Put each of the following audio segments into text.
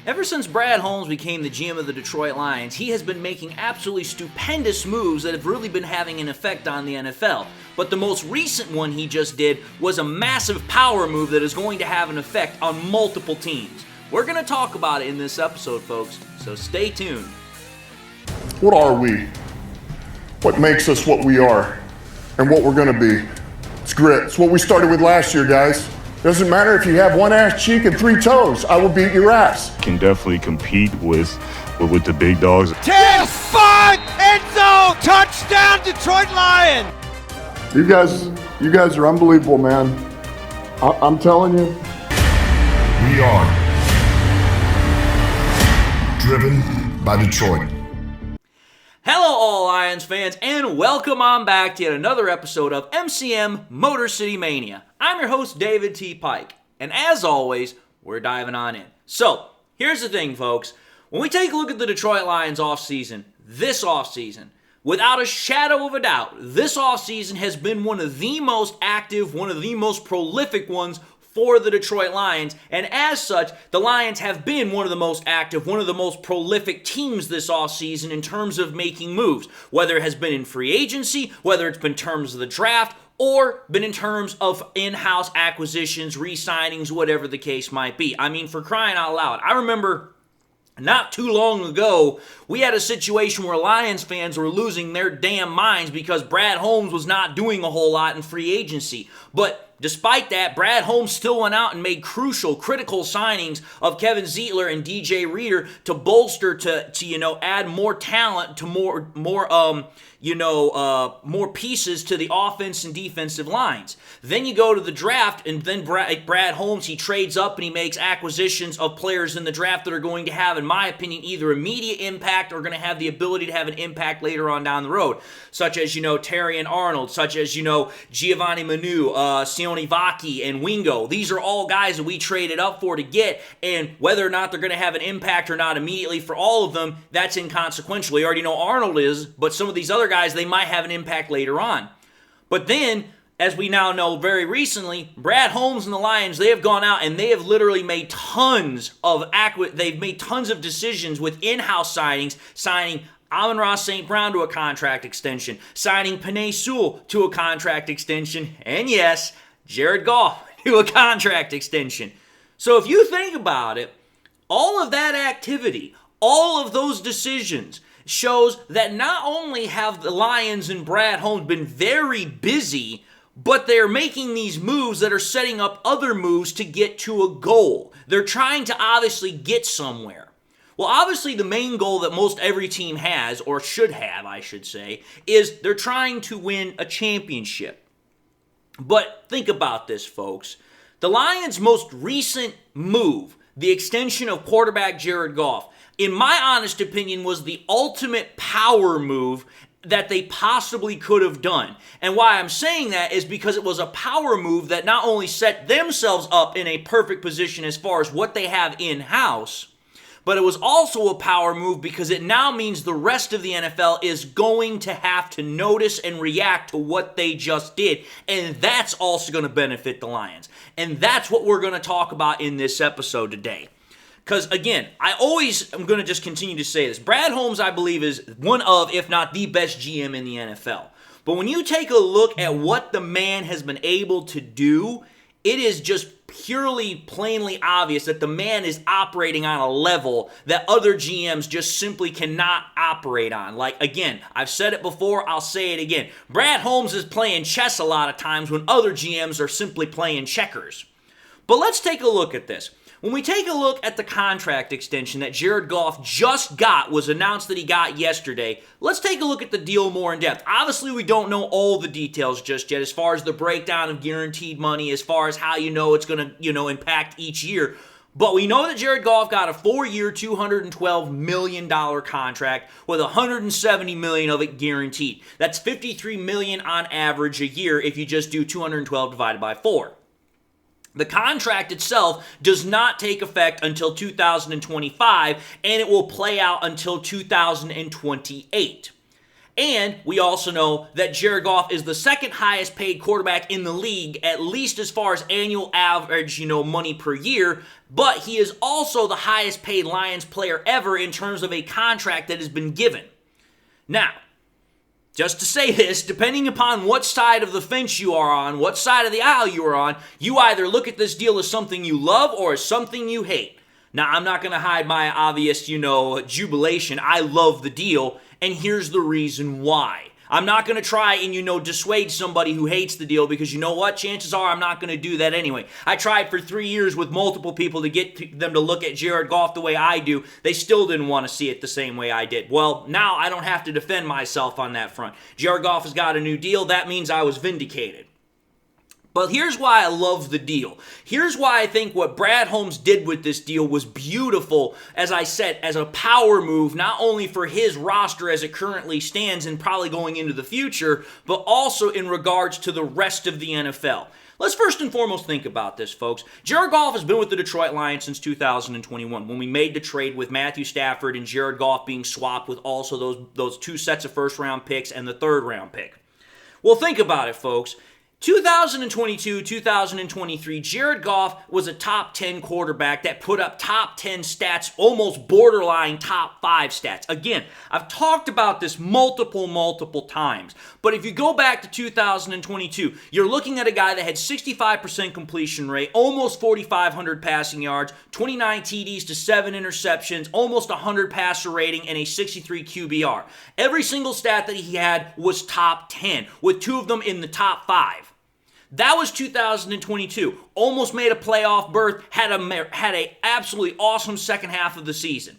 Ever since Brad Holmes became the GM of the Detroit Lions, he has been making absolutely stupendous moves that have really been having an effect on the NFL. But the most recent one he just did was a massive power move that is going to have an effect on multiple teams. We're going to talk about it in this episode, folks, so stay tuned. What are we? What makes us what we are and what we're going to be? It's grit. It's what we started with last year, guys. Doesn't matter if you have one ass cheek and three toes. I will beat your ass. Can definitely compete with the big dogs. 10-5 end zone touchdown Detroit Lions. You guys are unbelievable, man. I'm telling you. We are driven by Detroit. Hello all Lions fans, and welcome on back to yet another episode of MCM Motor City Mania. I'm your host, David T. Pike, and as always, we're diving on in. So, here's the thing, folks. When we take a look at the Detroit Lions this offseason, without a shadow of a doubt, this offseason has been one of the most active, one of the most prolific ones for the Detroit Lions, and as such, the Lions have been one of the most active, one of the most prolific teams this offseason in terms of making moves, whether it has been in free agency, whether it's been in terms of the draft, or been in terms of in-house acquisitions, re-signings, whatever the case might be. I mean, for crying out loud, I remember not too long ago, we had a situation where Lions fans were losing their damn minds because Brad Holmes was not doing a whole lot in free agency. But despite that, Brad Holmes still went out and made critical signings of Kevin Zeitler and DJ Reader to bolster, to add more talent, to more pieces to the offense and defensive lines. Then you go to the draft, and then Brad Holmes, he trades up and he makes acquisitions of players in the draft that are going to have, in my opinion, either immediate impact or going to have the ability to have an impact later on down the road, such as, Terry and Arnold, such as, Giovanni Manu, Sione Vaki, and Wingo. These are all guys that we traded up for to get, and whether or not they're going to have an impact or not immediately for all of them, that's inconsequential. We already know Arnold is, but some of these other guys, they might have an impact later on. But then, as we now know very recently, Brad Holmes and the Lions, they have gone out and they have literally made tons of decisions with in-house signings, signing Amon-Ra St. Brown to a contract extension, signing Penei Sewell to a contract extension, and yes, Jared Goff to a contract extension. So if you think about it, all of that activity, all of those decisions shows that not only have the Lions and Brad Holmes been very busy, but they're making these moves that are setting up other moves to get to a goal. They're trying to obviously get somewhere. Well, obviously the main goal that most every team has, or should have, I should say, is they're trying to win a championship. But think about this, folks. The Lions' most recent move, the extension of quarterback Jared Goff, in my honest opinion, was the ultimate power move that they possibly could have done. And why I'm saying that is because it was a power move that not only set themselves up in a perfect position as far as what they have in-house, but it was also a power move because it now means the rest of the NFL is going to have to notice and react to what they just did. And that's also going to benefit the Lions. And that's what we're going to talk about in this episode today. Because, again, I'm going to just continue to say this. Brad Holmes, I believe, is one of, if not the best GM in the NFL. But when you take a look at what the man has been able to do, it is just purely, plainly obvious that the man is operating on a level that other GMs just simply cannot operate on. Like, again, I've said it before, I'll say it again. Brad Holmes is playing chess a lot of times when other GMs are simply playing checkers. But let's take a look at this. When we take a look at the contract extension that Jared Goff just got, was announced that he got yesterday, let's take a look at the deal more in depth. Obviously, we don't know all the details just yet as far as the breakdown of guaranteed money, as far as how it's going to, impact each year. But we know that Jared Goff got a 4-year, $212 million contract with $170 million of it guaranteed. That's $53 million on average a year if you just do 212 divided by 4. The contract itself does not take effect until 2025, and it will play out until 2028. And we also know that Jared Goff is the second highest paid quarterback in the league, at least as far as annual average, money per year. But he is also the highest paid Lions player ever in terms of a contract that has been given. Now, just to say this, depending upon what side of the fence you are on, what side of the aisle you are on, you either look at this deal as something you love or as something you hate. Now, I'm not going to hide my obvious, jubilation. I love the deal, and here's the reason why. I'm not going to try and, dissuade somebody who hates the deal because you know what? Chances are I'm not going to do that anyway. I tried for 3 years with multiple people to get them to look at Jared Goff the way I do. They still didn't want to see it the same way I did. Well, now I don't have to defend myself on that front. Jared Goff has got a new deal. That means I was vindicated. But here's why I love the deal. Here's why I think what Brad Holmes did with this deal was beautiful, as I said, as a power move, not only for his roster as it currently stands and probably going into the future, but also in regards to the rest of the NFL. Let's first and foremost think about this, folks. Jared Goff has been with the Detroit Lions since 2021, when we made the trade with Matthew Stafford and Jared Goff being swapped with also those 2 sets of first-round picks and the third-round pick. Well, think about it, folks. 2022, 2023, Jared Goff was a top 10 quarterback that put up top 10 stats, almost borderline top 5 stats. Again, I've talked about this multiple times, but if you go back to 2022, you're looking at a guy that had 65% completion rate, almost 4,500 passing yards, 29 TDs to 7 interceptions, almost 100 passer rating, and a 63 QBR. Every single stat that he had was top 10, with 2 of them in the top 5. That was 2022. Almost made a playoff berth, had a absolutely awesome second half of the season.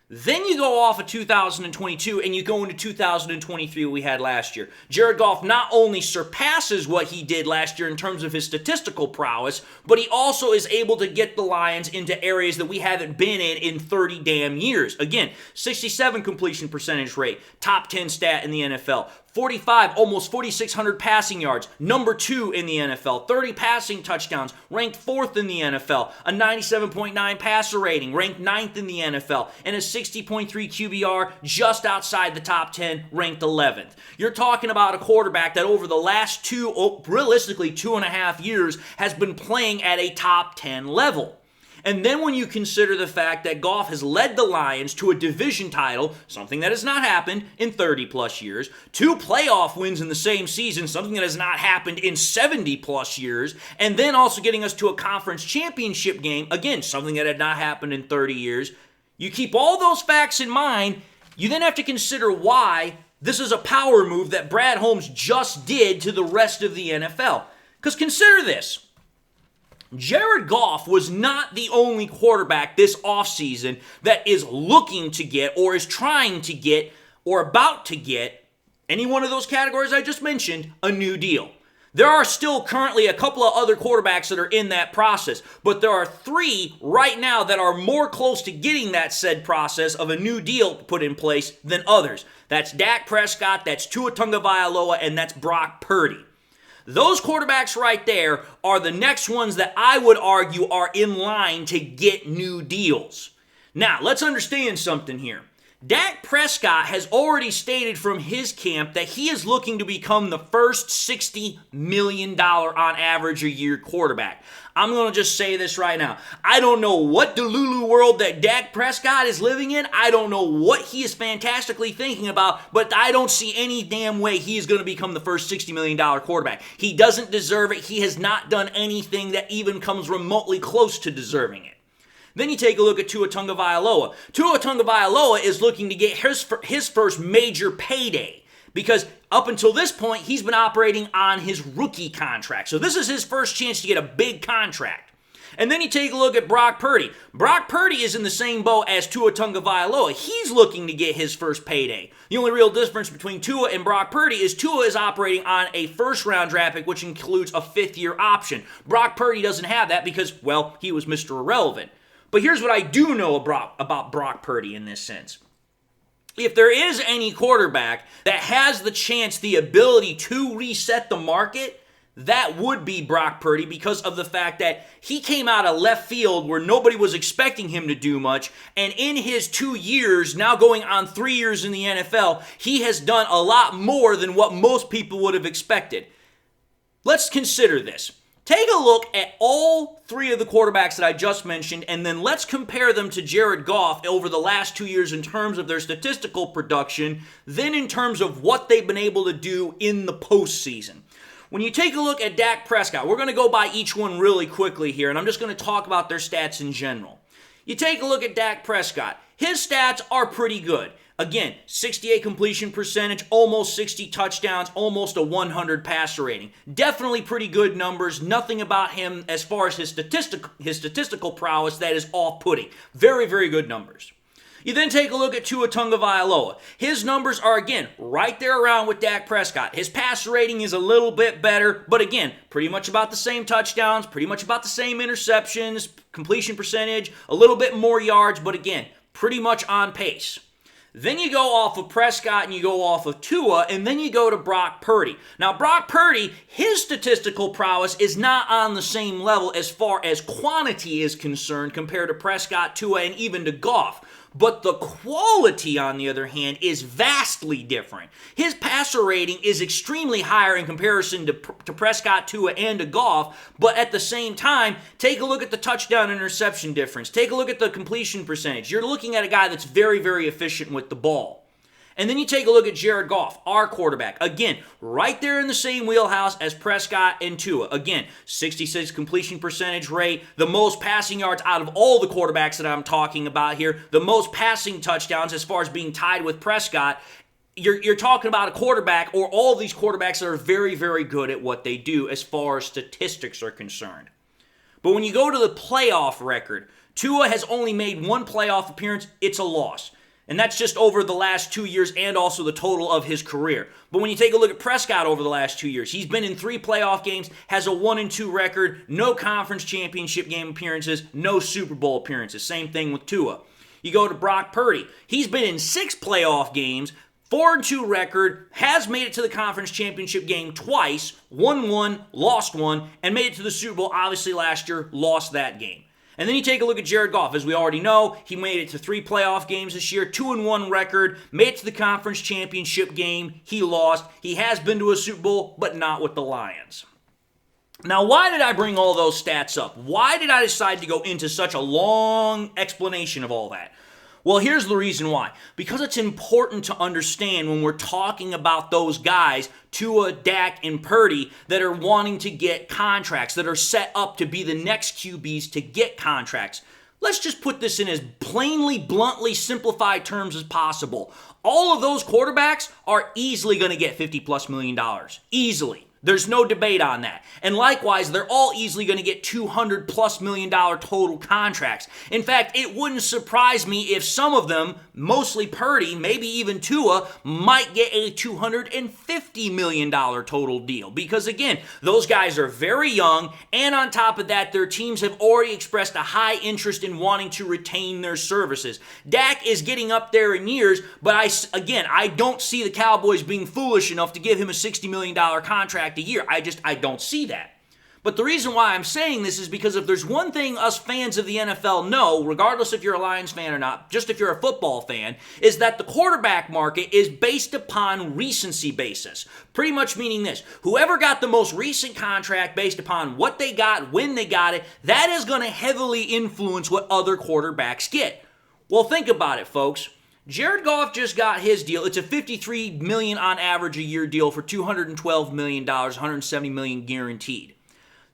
Then you go off of 2022 and you go into 2023 we had last year. Jared Goff not only surpasses what he did last year in terms of his statistical prowess, but he also is able to get the Lions into areas that we haven't been in 30 damn years. Again, 67 completion percentage rate, top 10 stat in the NFL. 45, almost 4,600 passing yards, number 2 in the NFL, 30 passing touchdowns, ranked 4th in the NFL, a 97.9 passer rating, ranked 9th in the NFL, and a 60.3 QBR just outside the top 10, ranked 11th. You're talking about a quarterback that over the last realistically 2.5 years has been playing at a top 10 level. And then when you consider the fact that Goff has led the Lions to a division title, something that has not happened in 30 plus years, 2 playoff wins in the same season, something that has not happened in 70 plus years, and then also getting us to a conference championship game, again, something that had not happened in 30 years. You keep all those facts in mind, you then have to consider why this is a power move that Brad Holmes just did to the rest of the NFL. Because consider this. Jared Goff was not the only quarterback this offseason that is looking to get or is trying to get or about to get, any one of those categories I just mentioned, a new deal. There are still currently a couple of other quarterbacks that are in that process, but there are 3 right now that are more close to getting that said process of a new deal put in place than others. That's Dak Prescott, that's Tua Tagovailoa, and that's Brock Purdy. Those quarterbacks right there are the next ones that I would argue are in line to get new deals. Now, let's understand something here. Dak Prescott has already stated from his camp that he is looking to become the first $60 million on average a year quarterback. I'm going to just say this right now. I don't know what Delulu world that Dak Prescott is living in. I don't know what he is fantastically thinking about, but I don't see any damn way he is going to become the first $60 million quarterback. He doesn't deserve it. He has not done anything that even comes remotely close to deserving it. Then you take a look at Tua Tagovailoa. Tua Tagovailoa is looking to get his first major payday because up until this point, he's been operating on his rookie contract. So this is his first chance to get a big contract. And then you take a look at Brock Purdy. Brock Purdy is in the same boat as Tua Tagovailoa. He's looking to get his first payday. The only real difference between Tua and Brock Purdy is Tua is operating on a first-round draft pick, which includes a fifth-year option. Brock Purdy doesn't have that because, well, he was Mr. Irrelevant. But here's what I do know about Brock Purdy in this sense. If there is any quarterback that has the chance, the ability to reset the market, that would be Brock Purdy because of the fact that he came out of left field where nobody was expecting him to do much, and in his 2 years, now going on 3 years in the NFL, he has done a lot more than what most people would have expected. Let's consider this. Take a look at all three of the quarterbacks that I just mentioned, and then let's compare them to Jared Goff over the last 2 years in terms of their statistical production, then in terms of what they've been able to do in the postseason. When you take a look at Dak Prescott, we're going to go by each one really quickly here, and I'm just going to talk about their stats in general. You take a look at Dak Prescott. His stats are pretty good. Again, 68 completion percentage, almost 60 touchdowns, almost a 100 passer rating. Definitely pretty good numbers. Nothing about him as far as his statistical prowess that is off-putting. Very, very good numbers. You then take a look at Tua Tagovailoa. His numbers are, again, right there around with Dak Prescott. His passer rating is a little bit better, but again, pretty much about the same touchdowns, pretty much about the same interceptions, completion percentage, a little bit more yards, but again, pretty much on pace. Then you go off of Prescott and you go off of Tua, and then you go to Brock Purdy. Now, Brock Purdy, his statistical prowess is not on the same level as far as quantity is concerned compared to Prescott, Tua, and even to Goff. But the quality, on the other hand, is vastly different. His passer rating is extremely higher in comparison to Prescott, Tua, and to Goff, but at the same time, take a look at the touchdown interception difference. Take a look at the completion percentage. You're looking at a guy that's very, very efficient with the ball. And then you take a look at Jared Goff, our quarterback. Again, right there in the same wheelhouse as Prescott and Tua. Again, 66 completion percentage rate, the most passing yards out of all the quarterbacks that I'm talking about here, the most passing touchdowns as far as being tied with Prescott. You're talking about a quarterback, or all of these quarterbacks that are very, very good at what they do as far as statistics are concerned. But when you go to the playoff record, Tua has only made one playoff appearance. It's a loss. And that's just over the last 2 years and also the total of his career. But when you take a look at Prescott over the last 2 years, he's been in 3 playoff games, has a 1-2 record, no conference championship game appearances, no Super Bowl appearances. Same thing with Tua. You go to Brock Purdy. He's been in 6 playoff games, 4-2 record, has made it to the conference championship game twice, won one, lost one, and made it to the Super Bowl, obviously last year, lost that game. And then you take a look at Jared Goff. As we already know, he made it to 3 playoff games this year, 2-1 record, made it to the conference championship game. He lost. He has been to a Super Bowl, but not with the Lions. Now, why did I bring all those stats up? Why did I decide to go into such a long explanation of all that? Well, here's the reason why. Because it's important to understand when we're talking about those guys, Tua, Dak, and Purdy, that are wanting to get contracts, that are set up to be the next QBs to get contracts. Let's just put this in as plainly, bluntly simplified terms as possible. All of those quarterbacks are easily going to get $50+ million. Easily. There's no debate on that. And likewise, they're all easily going to get $200+ million total contracts. In fact, it wouldn't surprise me if some of them, mostly Purdy, maybe even Tua, might get a $250 million total deal. Because again, those guys are very young, and on top of that, their teams have already expressed a high interest in wanting to retain their services. Dak is getting up there in years, but I don't see the Cowboys being foolish enough to give him a $60 million contract a year. I don't see that. But the reason why I'm saying this is because if there's one thing us fans of the NFL know, regardless if you're a Lions fan or not, just if you're a football fan, is that the quarterback market is based upon recency basis. Pretty much meaning this: whoever got the most recent contract based upon what they got, when they got it, that is going to heavily influence what other quarterbacks get. Well, think about it, folks. Jared Goff just got his deal. It's a $53 million on average a year deal for $212 million, $170 million guaranteed.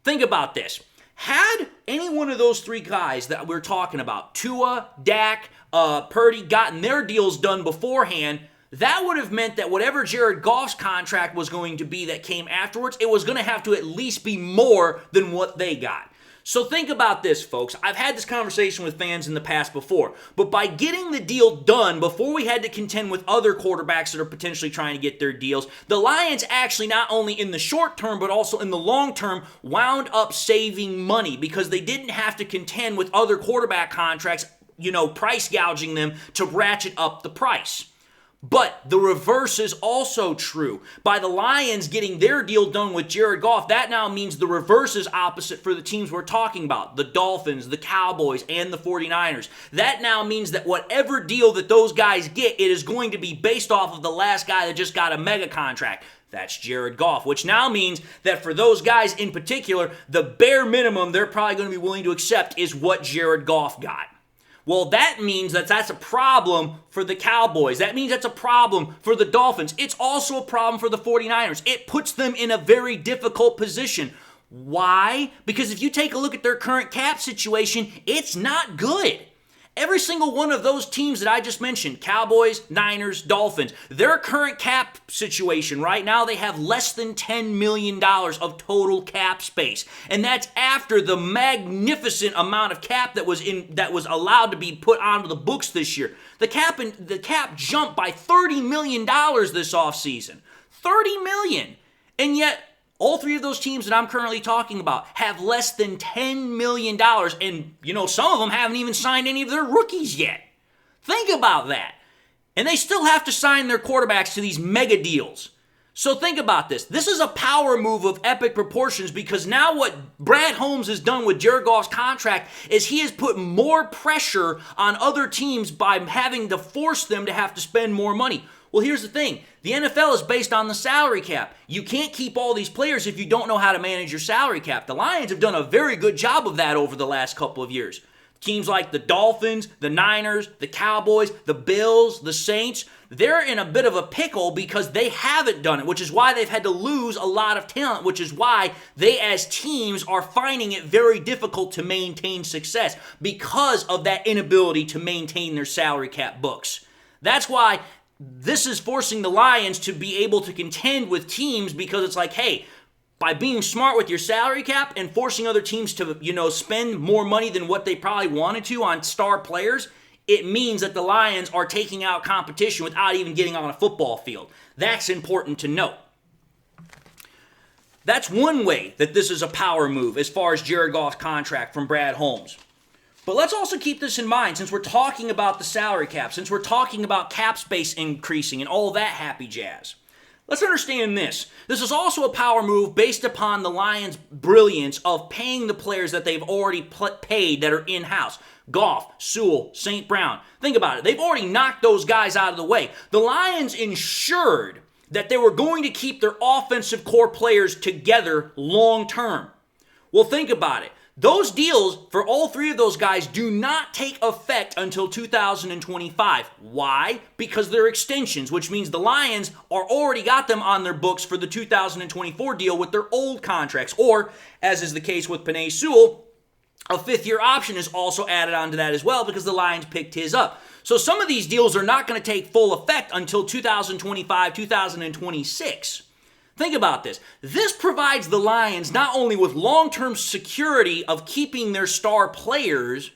Think about this. Had any one of those 3 guys that we're talking about, Tua, Dak, Purdy, gotten their deals done beforehand, that would have meant that whatever Jared Goff's contract was going to be that came afterwards, it was going to have to at least be more than what they got. So think about this, folks. I've had this conversation with fans in the past before, but by getting the deal done before we had to contend with other quarterbacks that are potentially trying to get their deals, the Lions actually, not only in the short term, but also in the long term, wound up saving money because they didn't have to contend with other quarterback contracts, price gouging them to ratchet up the price. But the reverse is also true. By the Lions getting their deal done with Jared Goff, that now means the reverse is opposite for the teams we're talking about. The Dolphins, the Cowboys, and the 49ers. That now means that whatever deal that those guys get, it is going to be based off of the last guy that just got a mega contract. That's Jared Goff, which now means that for those guys in particular, the bare minimum they're probably going to be willing to accept is what Jared Goff got. Well, that means that that's a problem for the Cowboys. That means that's a problem for the Dolphins. It's also a problem for the 49ers. It puts them in a very difficult position. Why? Because if you take a look at their current cap situation, it's not good. Every single one of those teams that I just mentioned, Cowboys, Niners, Dolphins, their current cap situation right now, they have less than $10 million of total cap space. And that's after the magnificent amount of cap that was allowed to be put onto the books this year. The cap jumped by $30 million this offseason. $30 million. And yet, all three of those teams that I'm currently talking about have less than $10 million, and, some of them haven't even signed any of their rookies yet. Think about that. And they still have to sign their quarterbacks to these mega deals. So think about this. This is a power move of epic proportions because now what Brad Holmes has done with Jared Goff's contract is he has put more pressure on other teams by having to force them to have to spend more money. Well, here's the thing. The NFL is based on the salary cap. You can't keep all these players if you don't know how to manage your salary cap. The Lions have done a very good job of that over the last couple of years. Teams like the Dolphins, the Niners, the Cowboys, the Bills, the Saints, they're in a bit of a pickle because they haven't done it, which is why they've had to lose a lot of talent, which is why they as teams are finding it very difficult to maintain success because of that inability to maintain their salary cap books. That's why this is forcing the Lions to be able to contend with teams because it's like, hey, by being smart with your salary cap and forcing other teams to, spend more money than what they probably wanted to on star players, it means that the Lions are taking out competition without even getting on a football field. That's important to note. That's one way that this is a power move as far as Jared Goff's contract from Brad Holmes. But let's also keep this in mind since we're talking about the salary cap, since we're talking about cap space increasing and all that happy jazz. Let's understand this. This is also a power move based upon the Lions' brilliance of paying the players that they've already paid that are in-house. Goff, Sewell, St. Brown. Think about it. They've already knocked those guys out of the way. The Lions ensured that they were going to keep their offensive core players together long term. Well, think about it. Those deals for all three of those guys do not take effect until 2025. Why? Because they're extensions, which means the Lions are already got them on their books for the 2024 deal with their old contracts. Or, as is the case with Penei Sewell, a fifth-year option is also added onto that as well because the Lions picked his up. So some of these deals are not going to take full effect until 2025, 2026. Think about this. This provides the Lions not only with long-term security of keeping their star players,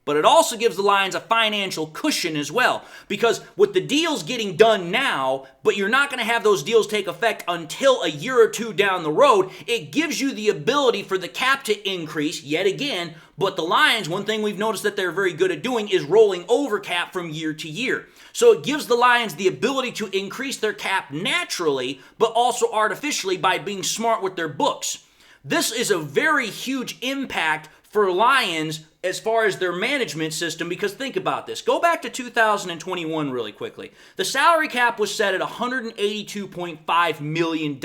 but it also gives the Lions a financial cushion as well. Because with the deals getting done now, but you're not going to have those deals take effect until a year or two down the road, it gives you the ability for the cap to increase yet again. But the Lions, one thing we've noticed that they're very good at doing is rolling over cap from year to year. So it gives the Lions the ability to increase their cap naturally, but also artificially by being smart with their books. This is a very huge impact for Lions as far as their management system, because think about this. Go back to 2021 really quickly. The salary cap was set at $182.5 million.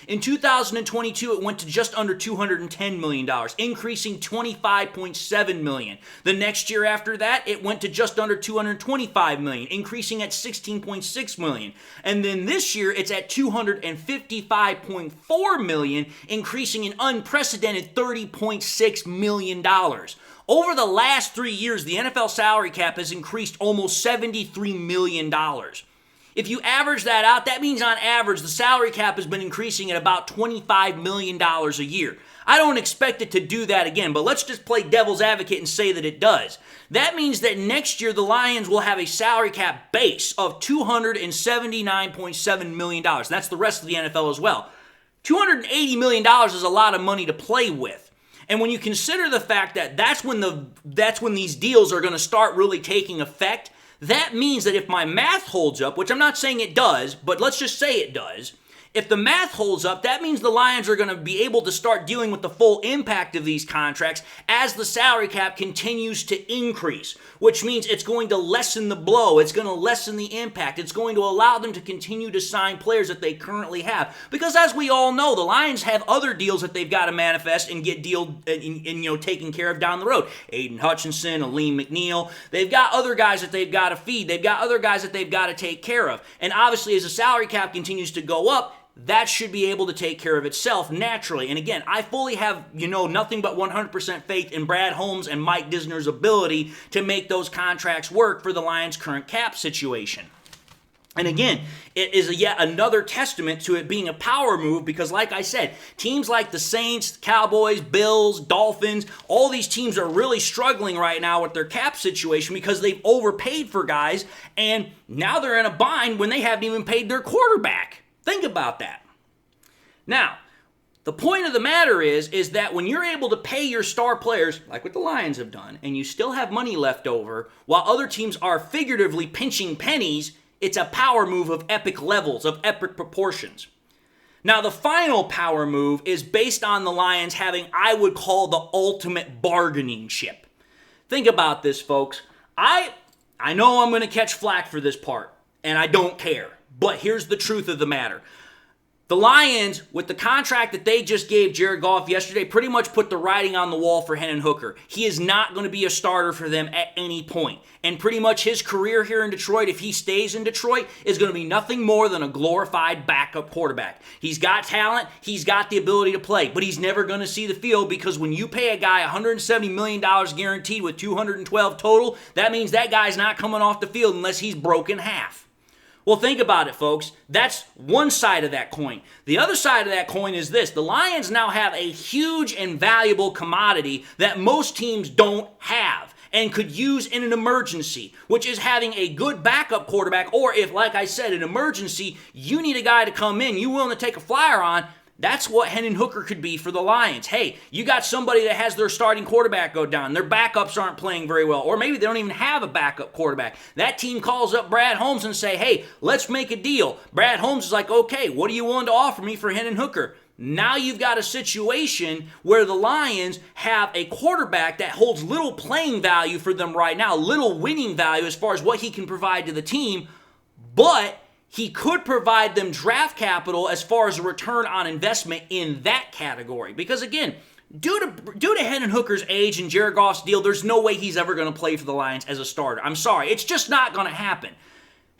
In 2022, it went to just under $210 million, increasing $25.7 million. The next year after that, it went to just under $225 million, increasing at $16.6 million. And then this year, it's at $255.4 million, increasing an unprecedented $30.6 million. Over the last 3 years, the NFL salary cap has increased almost $73 million. If you average that out, that means on average, the salary cap has been increasing at about $25 million a year. I don't expect it to do that again, but let's just play devil's advocate and say that it does. That means that next year, the Lions will have a salary cap base of $279.7 million. That's the rest of the NFL as well. $280 million is a lot of money to play with. And when you consider the fact that that's when these deals are going to start really taking effect, that means that if my math holds up, which I'm not saying it does, but let's just say it does, if the math holds up, that means the Lions are going to be able to start dealing with the full impact of these contracts as the salary cap continues to increase, which means it's going to lessen the blow. It's going to lessen the impact. It's going to allow them to continue to sign players that they currently have. Because as we all know, the Lions have other deals that they've got to manifest and get taken care of down the road. Aiden Hutchinson, Aleem McNeil. They've got other guys that they've got to feed. They've got other guys that they've got to take care of. And obviously, as the salary cap continues to go up, that should be able to take care of itself naturally. And again, I fully have, nothing but 100% faith in Brad Holmes and Mike Disner's ability to make those contracts work for the Lions' current cap situation. And again, it is yet another testament to it being a power move because, like I said, teams like the Saints, Cowboys, Bills, Dolphins, all these teams are really struggling right now with their cap situation because they've overpaid for guys, and now they're in a bind when they haven't even paid their quarterback. Think about that. Now, the point of the matter is that when you're able to pay your star players, like what the Lions have done, and you still have money left over, while other teams are figuratively pinching pennies, it's a power move of epic levels, of epic proportions. Now, the final power move is based on the Lions having, I would call, the ultimate bargaining chip. Think about this, folks. I know I'm going to catch flack for this part, and I don't care. But here's the truth of the matter. The Lions, with the contract that they just gave Jared Goff yesterday, pretty much put the writing on the wall for Henon Hooker. He is not going to be a starter for them at any point. And pretty much his career here in Detroit, if he stays in Detroit, is going to be nothing more than a glorified backup quarterback. He's got talent, he's got the ability to play, but he's never going to see the field because when you pay a guy $170 million guaranteed with $212 total, that means that guy's not coming off the field unless he's broken half. Well, think about it, folks. That's one side of that coin. The other side of that coin is this. The Lions now have a huge and valuable commodity that most teams don't have and could use in an emergency, which is having a good backup quarterback, or if, like I said, an emergency, you need a guy to come in, you willing to take a flyer on. That's what Henon Hooker could be for the Lions. Hey, you got somebody that has their starting quarterback go down. Their backups aren't playing very well. Or maybe they don't even have a backup quarterback. That team calls up Brad Holmes and say, hey, let's make a deal. Brad Holmes is like, okay, what are you willing to offer me for Henon Hooker? Now you've got a situation where the Lions have a quarterback that holds little playing value for them right now, little winning value as far as what he can provide to the team, but he could provide them draft capital as far as a return on investment in that category. Because again, due to Henon Hooker's age and Jared Goff's deal, there's no way he's ever going to play for the Lions as a starter. I'm sorry. It's just not going to happen.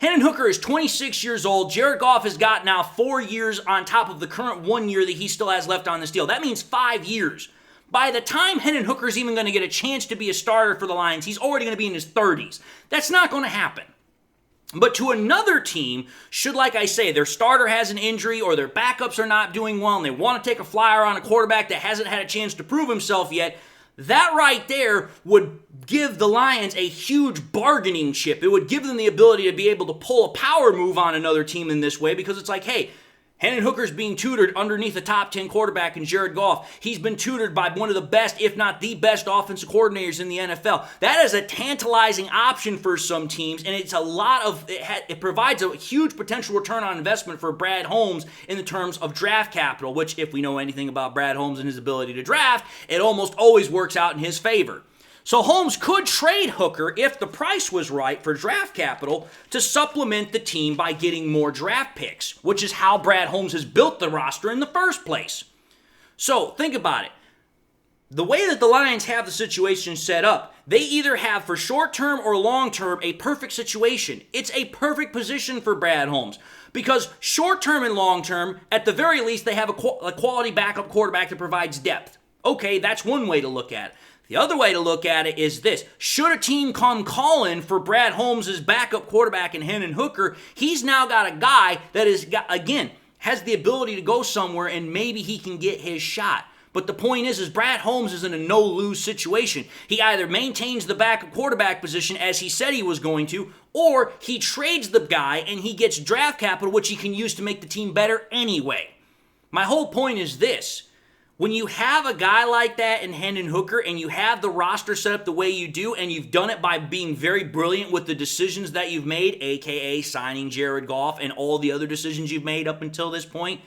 Henon Hooker is 26 years old. Jared Goff has got now 4 years on top of the current 1 year that he still has left on this deal. That means 5 years. By the time Henon Hooker's even going to get a chance to be a starter for the Lions, he's already going to be in his 30s. That's not going to happen. But to another team, should, like I say, their starter has an injury or their backups are not doing well and they want to take a flyer on a quarterback that hasn't had a chance to prove himself yet, that right there would give the Lions a huge bargaining chip. It would give them the ability to be able to pull a power move on another team in this way because it's like, hey, Henon Hooker's being tutored underneath a top 10 quarterback in Jared Goff. He's been tutored by one of the best, if not the best, offensive coordinators in the NFL. That is a tantalizing option for some teams, and it's it provides a huge potential return on investment for Brad Holmes in the terms of draft capital, which, if we know anything about Brad Holmes and his ability to draft, it almost always works out in his favor. So Holmes could trade Hooker if the price was right for draft capital to supplement the team by getting more draft picks, which is how Brad Holmes has built the roster in the first place. So think about it. The way that the Lions have the situation set up, they either have for short-term or long-term a perfect situation. It's a perfect position for Brad Holmes because short-term and long-term, at the very least, they have a quality backup quarterback that provides depth. Okay, that's one way to look at it. The other way to look at it is this. Should a team come calling for Brad Holmes' backup quarterback in Henon Hooker, he's now got a guy that has the ability to go somewhere and maybe he can get his shot. But the point is Brad Holmes is in a no-lose situation. He either maintains the backup quarterback position as he said he was going to, or he trades the guy and he gets draft capital which he can use to make the team better anyway. My whole point is this. When you have a guy like that in Henon Hooker and you have the roster set up the way you do, and you've done it by being very brilliant with the decisions that you've made, aka signing Jared Goff and all the other decisions you've made up until this point,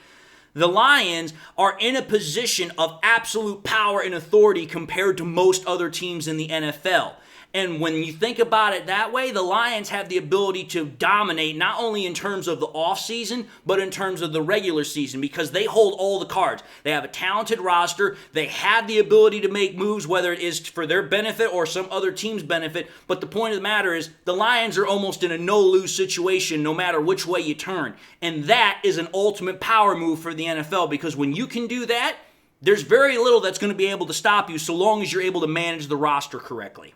the Lions are in a position of absolute power and authority compared to most other teams in the NFL. And when you think about it that way, the Lions have the ability to dominate not only in terms of the offseason, but in terms of the regular season because they hold all the cards. They have a talented roster. They have the ability to make moves, whether it is for their benefit or some other team's benefit. But the point of the matter is the Lions are almost in a no-lose situation no matter which way you turn. And that is an ultimate power move for the NFL because when you can do that, there's very little that's going to be able to stop you so long as you're able to manage the roster correctly.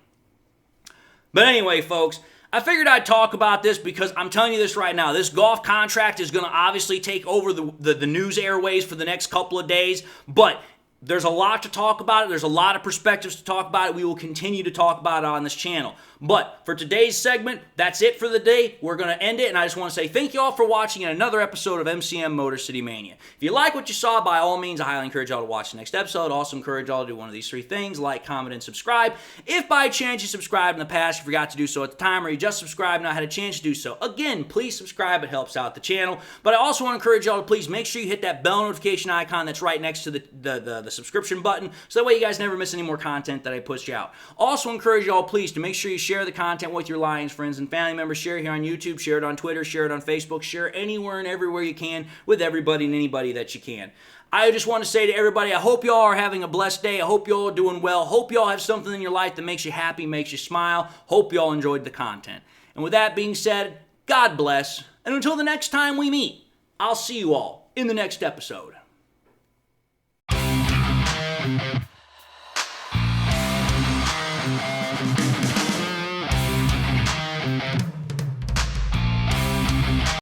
But anyway, folks, I figured I'd talk about this because I'm telling you this right now. This Goff contract is going to obviously take over the news airways for the next couple of days, but there's a lot to talk about it. There's a lot of perspectives to talk about it. We will continue to talk about it on this channel. But for today's segment, that's it for the day. We're going to end it, and I just want to say thank you all for watching another episode of MCM Motor City Mania. If you like what you saw, by all means, I highly encourage y'all to watch the next episode. Also encourage y'all to do one of these three things: like, comment, and subscribe. If by chance you subscribed in the past, you forgot to do so at the time, or you just subscribed and not had a chance to do so, again, please subscribe. It helps out the channel. But I also want to encourage y'all to please make sure you hit that bell notification icon that's right next to the subscription button, so that way you guys never miss any more content that I push out. Also encourage y'all, please, to make sure you share the content with your Lions friends and family members. Share it here on YouTube, share it on Twitter, share it on Facebook, share it anywhere and everywhere you can with everybody and anybody that you can. I just want to say to everybody, I hope y'all are having a blessed day. I hope y'all are doing well. Hope y'all have something in your life that makes you happy, makes you smile. Hope y'all enjoyed the content. And with that being said, God bless. And until the next time we meet, I'll see you all in the next episode.